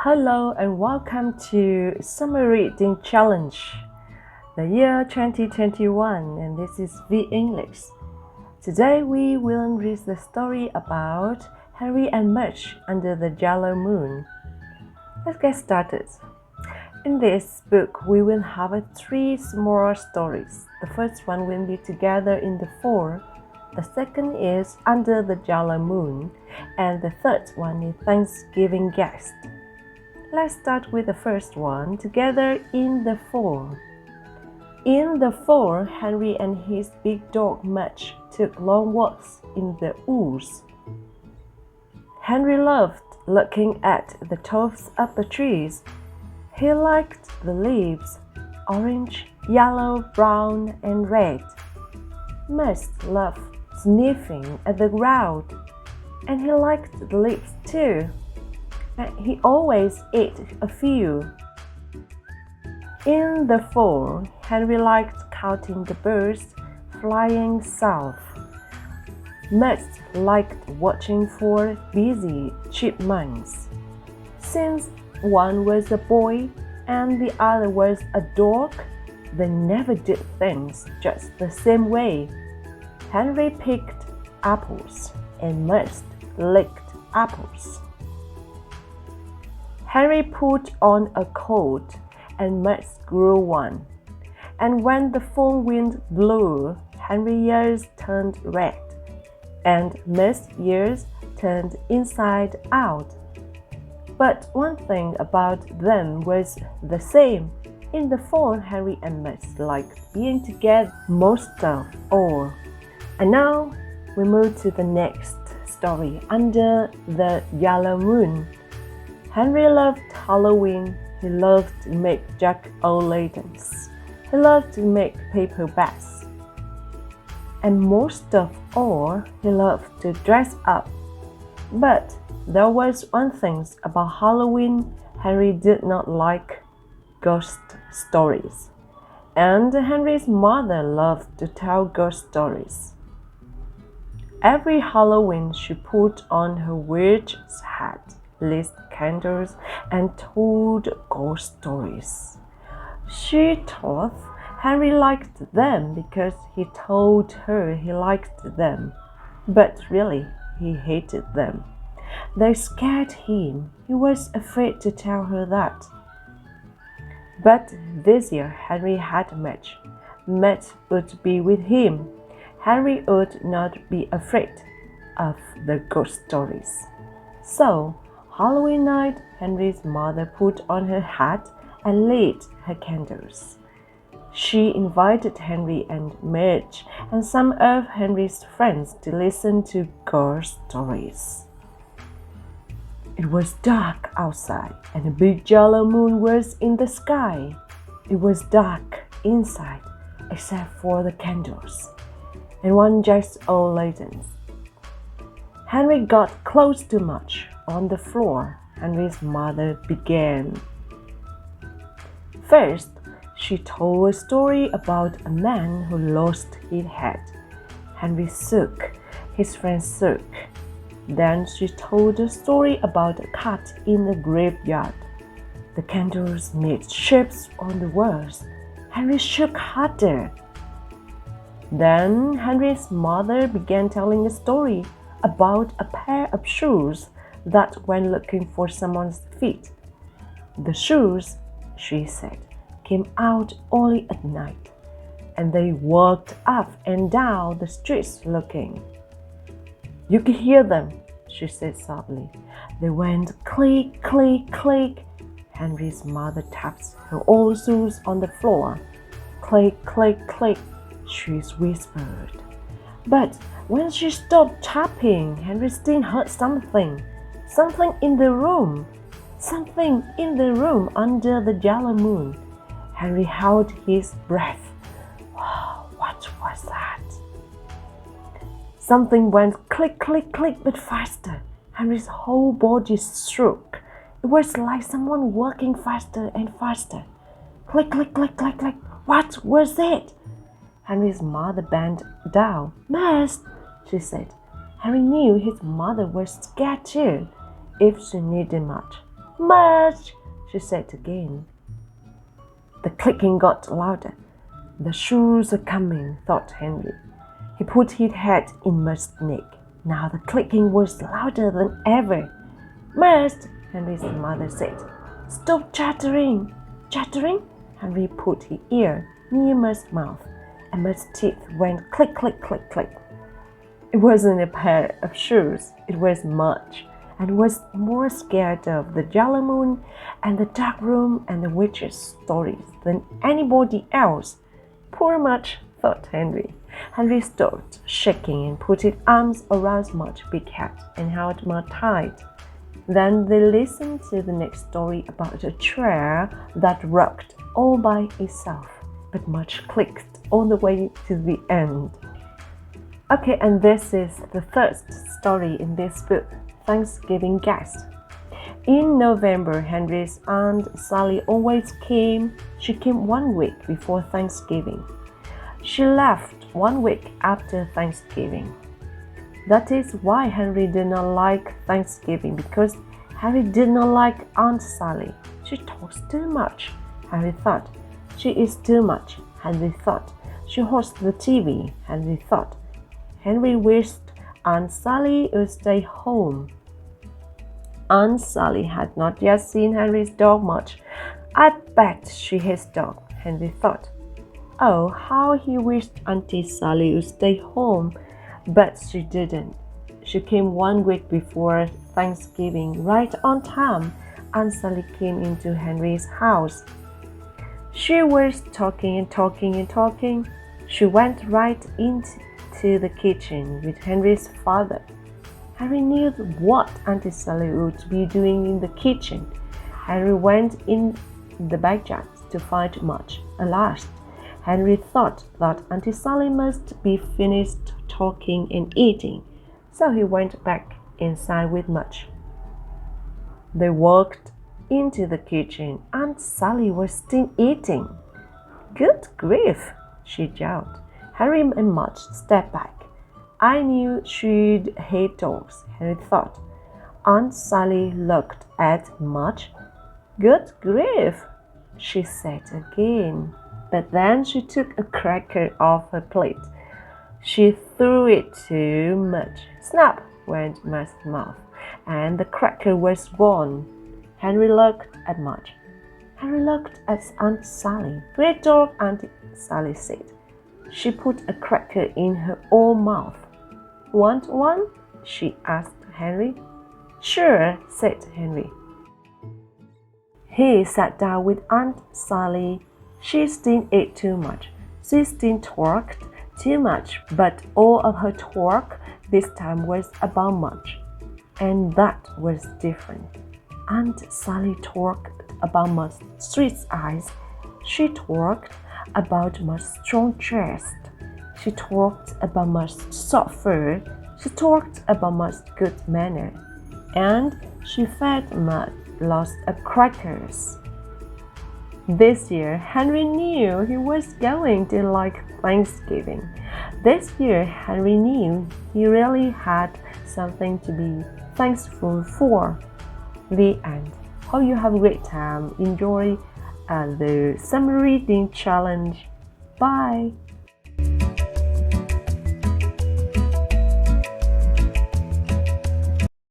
Hello and welcome to Summer Reading Challenge, the year 2021, and this is v.English. Today we will read the story about Henry and Mudge under the yellow moon. Let's get started. In this book, we will have three small stories. The first one will be Together in the Fall. The second is Under the Yellow Moon, and the third one is Thanksgiving Guest. Let's start with the first one, Together in the Fall. In the fall, Henry and his big dog Mudge took long walks in the woods. Henry loved looking at the tops of the trees. He liked the leaves, orange, yellow, brown, and red. Mudge loved sniffing at the ground, and he liked the leaves too. And he always ate a few. In the fall, Henry liked counting the birds flying south. Mudge liked watching for busy chipmunks. Since one was a boy and the other was a dog, they never did things just the same way. Henry picked apples and Mudge licked apples. Henry put on a coat and Mudge grew one. And when the fall wind blew, Henry's ears turned red and Mudge's ears turned inside out. But one thing about them was the same. In the fall, Henry and Mudge liked being together most of all. And now we move to the next story, Under the Yellow Moon. Henry loved Halloween. He loved to make jack-o'-lanterns. He loved to make paper bags. And most of all, he loved to dress up. But there was one thing about Halloween Henry did not like: ghost stories. And Henry's mother loved to tell ghost stories. Every Halloween she put on her witch's hat, lit candles, and told ghost stories. She thought Henry liked them because he told her he liked them, but really he hated them. They scared him. He was afraid to tell her that. But this year Henry had Mudge. Mudge would be with him. Henry would not be afraid of the ghost stories. So Halloween night, Henry's mother put on her hat and lit her candles. She invited Henry and Mudge and some of Henry's friends to listen to ghost stories. It was dark outside and a big yellow moon was in the sky. It was dark inside except for the candles and one jack-o'-lantern. Henry got close to Mudge. On the floor, Henry's mother began. First, she told a story about a man who lost his head. Henry shook. His friends shook. Then she told a story about a cat in the graveyard. The candles made shapes on the walls. Henry shook harder. Then Henry's mother began telling a story about a pair of shoes that went looking for someone's feet. The shoes, she said, came out only at night, and they walked up and down the streets looking. You could hear them, she said softly. They went click, click, click. Henry's mother tapped her old shoes on the floor. Click, click, click, she whispered. But when she stopped tapping, Henry still heard something. Something in the room. Something in the room under the yellow moon. Henry held his breath. Wow, what was that? Something went click, click, click, but faster. Henry's whole body shook. It was like someone walking faster and faster. Click, click, click, click, click. What was it? Henry's mother bent down. Mudge, she said. Henry knew his mother was scared too, if she needed much. Mudge, she said again. The clicking got louder. The shoes are coming, thought Henry. He put his head in Mudge's neck. Now the clicking was louder than ever. Mudge, Henry's mother said. Stop chattering. Chattering? Henry put his ear near Mudge's mouth, and Mudge's teeth went click, click, click, click. It wasn't a pair of shoes. It was Mudge, and was more scared of the yellow moon and the dark room and the witch's stories than anybody else. Poor Mudge, thought Henry. Henry stopped shaking and put his arms around Mudge's big head and held Mudge tight. Then they listened to the next story about a chair that rocked all by itself, but Mudge clicked all the way to the end. Okay, and this is the third story in this book, Thanksgiving Guest. In November, Henry's Aunt Sally always came. She came 1 week before Thanksgiving. She left 1 week after Thanksgiving. That is why Henry did not like Thanksgiving, because Henry did not like Aunt Sally. She talks too much, Henry thought. She eats too much, Henry thought. She hosts the TV, Henry thought. Henry wished Aunt Sally would stay home. Aunt Sally had not yet seen Henry's dog much. I bet she hates dogs, Henry thought. Oh, how he wished Auntie Sally would stay home, but she didn't. She came 1 week before Thanksgiving, right on time. Aunt Sally came into Henry's house. She was talking and talking and talking. She went right into the kitchen with Henry's father. Henry knew what Auntie Sally would be doing in the kitchen. Henry went in the backyard to find Mudge. Alas, Henry thought that Auntie Sally must be finished talking and eating, so he went back inside with Mudge. They walked into the kitchen. Aunt Sally was still eating. Good grief, she yelled. Henry and Mudge stepped back. I knew she'd hate dogs, Henry thought. Aunt Sally looked at Mudge. Good grief, she said again. But then she took a cracker off her plate. She threw it to Mudge. Snap went Mudge's mouth, and the cracker was gone. Henry looked at Mudge. Henry looked at Aunt Sally. Great dog, Aunt Sally said. She put a cracker in her own mouth. Want one? She asked Henry. Sure, said Henry. He sat down with Aunt Sally. She still ate too much. She still talked too much, but all of her talk this time was about Mudge. And that was different. Aunt Sally talked about Mudge's sweet eyes. She talked about Mudge's strong chest. She talked about Mudge's soft fur. She talked about Mudge's good manner. And she fed Mudge lots of crackers. This year, Henry knew he was going to like Thanksgiving. This year, Henry knew he really had something to be thankful for. The end. Hope you have a great time. Enjoy the summer reading challenge. Bye.